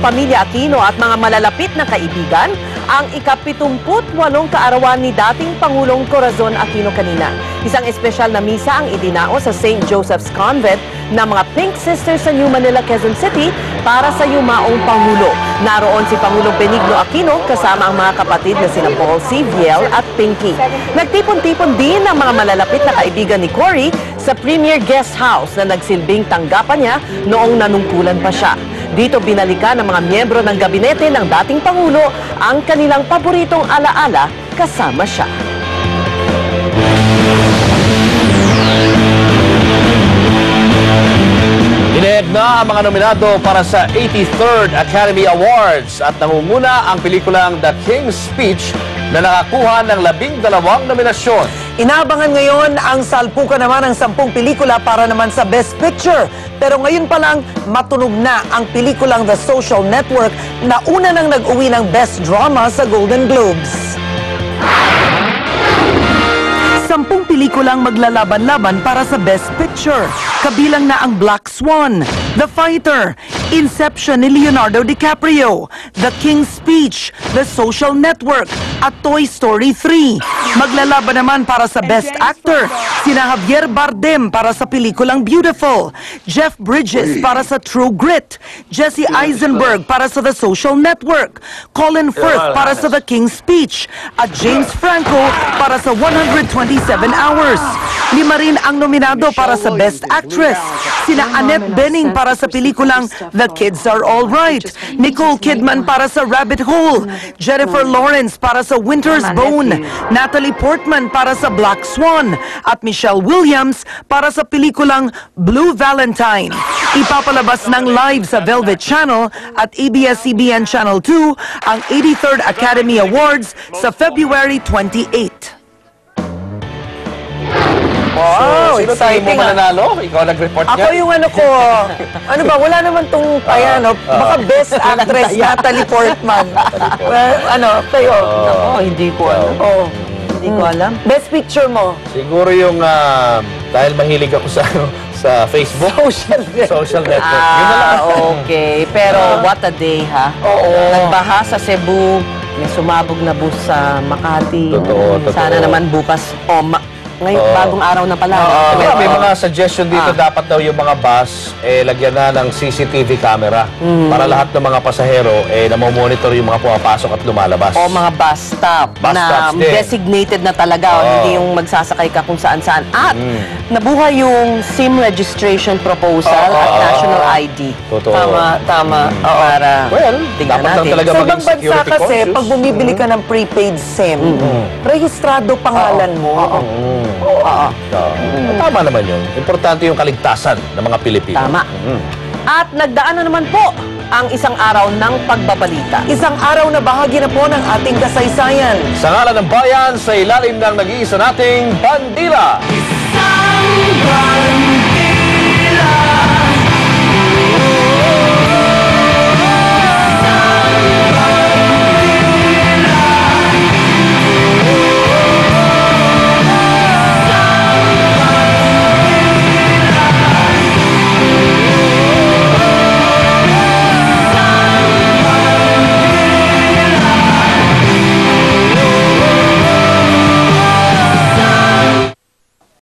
pamilya Aquino at mga malalapit na kaibigan ang ika-78 kaarawan ni dating Pangulong Corazon Aquino kanina. Isang espesyal na misa ang idinao sa St. Joseph's Convent ng mga Pink Sisters sa New Manila, Quezon City para sa yumaong Pangulo. Naroon si Pangulong Benigno Aquino kasama ang mga kapatid na sina Paul C. Viel at Pinky. Nagtipon-tipon din ang mga malalapit na kaibigan ni Cory sa Premier Guest House na nagsilbing tanggapan niya noong nanungkulan pa siya. Dito binalikan ng mga miyembro ng gabinete ng dating Pangulo ang kanilang paboritong alaala kasama siya. Iniheg na ang mga nominado para sa 83rd Academy Awards at nangunguna ang pelikulang The King's Speech na nakakuha ng 12 nominasyon. Inaabangan ngayon ang salpukan naman ng 10 pelikula para naman sa Best Picture. Pero ngayon pa lang matunog na ang pelikulang The Social Network na una nang nag-uwi ng Best Drama sa Golden Globes. 10 pelikulang maglalaban-laban para sa Best Picture. Kabilang na ang Black Swan, The Fighter, Inception ni Leonardo DiCaprio, The King's Speech, The Social Network, at Toy Story 3. Maglalaban naman para sa Best Actor, sina Javier Bardem para sa pelikulang Beautiful, Jeff Bridges para sa True Grit, Jesse Eisenberg para sa The Social Network, Colin Firth para sa The King's Speech, at James Franco para sa 127 Hours. 5 rin ang nominado para sa Best Actress, sina Annette Bening para sa pelikulang The Kids Are All Right, Nicole Kidman para sa Rabbit Hole, Jennifer Lawrence para sa Winter's Bone, Natalie Portman para sa Black Swan, at Michelle Williams para sa pelikulang Blue Valentine. Ipapalabas ng live sa Velvet Channel at ABS-CBN Channel 2 ang 83rd Academy Awards sa February 28. Wow, sino tayo mo mananalo? Ikaw nag-report niya? Ako yung ano ko, ano ba, wala naman tong, baka Best Actress Natalie Portman. Well, kayo? Hindi ko alam. Hindi ko alam. Best Picture mo? Siguro yung, dahil mahilig ako sa Facebook. Social network. Yun na lang. Okay. Pero what a day, ha? Oo. Nagbaha sa Cebu, may sumabog na bus sa Makati. Totoo. Sana naman bukas, ngayon, bagong araw na pala. May mga suggestion dito, dapat daw yung mga bus, lagyan na ng CCTV camera para lahat ng mga pasahero, namomonitor yung mga pumapasok at lumalabas. O mga bus stop na designated na talaga, hindi yung magsasakay ka kung saan-saan. At nabuhay yung SIM registration proposal at national ID. Totoo. Tama. Para dapat lang talaga sa maging ibang bansa security kasi, conscious. pag bumibili ka ng prepaid SIM, rehistrado pangalan mo. Tama naman yun. Importante yung kaligtasan ng mga Pilipino. Tama. At nagdaan na naman po ang isang araw ng pagbabalita. Isang araw na bahagi na po ng ating kasaysayan. Sa ngalan ng bayan, sa ilalim ng nag-iisa nating bandila. Isang